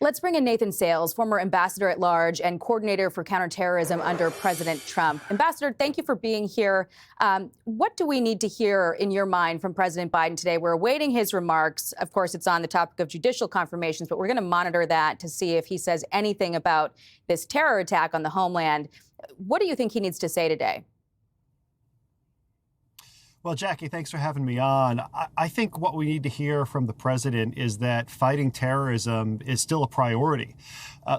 Let's bring in Nathan Sales, former ambassador at large and coordinator for counterterrorism under President Trump. Ambassador, thank you for being here. What do we need to hear in your mind from President Biden today? We're awaiting his remarks. Of course, it's on the topic of judicial confirmations, but we're going to monitor that to see if he says anything about this terror attack on the homeland. What do you think he needs to say today? Well, Jackie, thanks for having me on. I think what we need to hear from the president is that fighting terrorism is still a priority.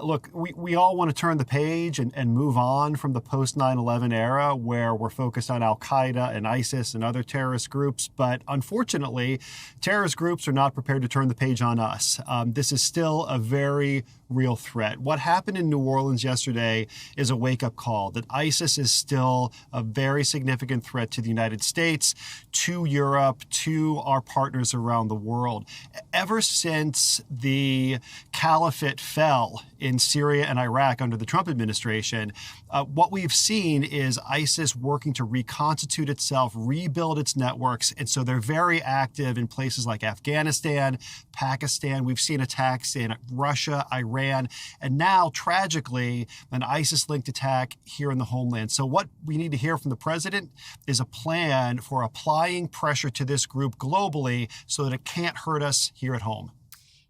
Look, we all want to turn the page and move on from the post 9/11 era where we're focused on al-Qaeda and ISIS and other terrorist groups. But unfortunately, terrorist groups are not prepared to turn the page on us. This is still a very real threat. What happened in New Orleans yesterday is a wake-up call that ISIS is still a very significant threat to the United States, to Europe, to our partners around the world. Ever since the caliphate fell in Syria and Iraq under the Trump administration, what we've seen is ISIS working to reconstitute itself, rebuild its networks. And so they're very active in places like Afghanistan, Pakistan. We've seen attacks in Russia, Iran, and now, tragically, an ISIS-linked attack here in the homeland. So what we need to hear from the president is a plan for applying pressure to this group globally so that it can't hurt us here at home.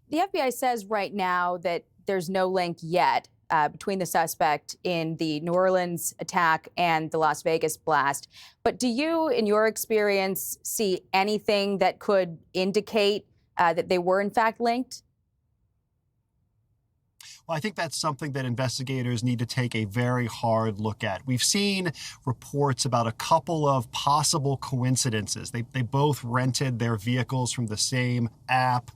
The FBI says right now that there's no link yet between the suspect in the New Orleans attack and the Las Vegas blast. But do you, in your experience, see anything that could indicate that they were in fact linked? Well, I think that's something that investigators need to take a very hard look at. We've seen reports about a couple of possible coincidences. They both rented their vehicles from the same app.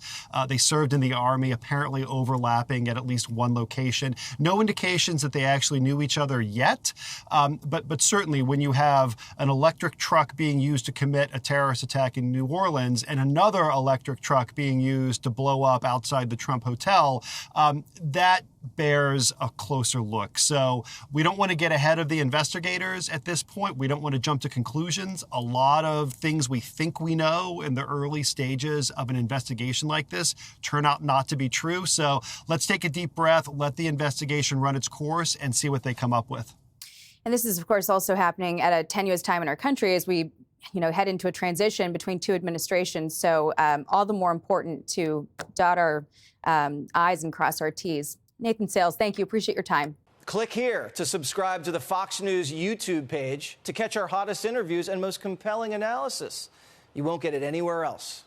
They served in the Army, apparently overlapping at least one location. No indications that they actually knew each other yet. But certainly when you have an electric truck being used to commit a terrorist attack in New Orleans and another electric truck being used to blow up outside the Trump Hotel, that bears a closer look. So we don't want to get ahead of the investigators at this point. We don't want to jump to conclusions. A lot of things we think we know in the early stages of an investigation like this turn out not to be true. So let's take a deep breath, let the investigation run its course, and see what they come up with. And this is, of course, also happening at a tenuous time in our country as we head into a transition between two administrations. So all the more important to dot our I's and cross our T's. Nathan Sales, thank you. Appreciate your time. Click here to subscribe to the Fox News YouTube page to catch our hottest interviews and most compelling analysis. You won't get it anywhere else.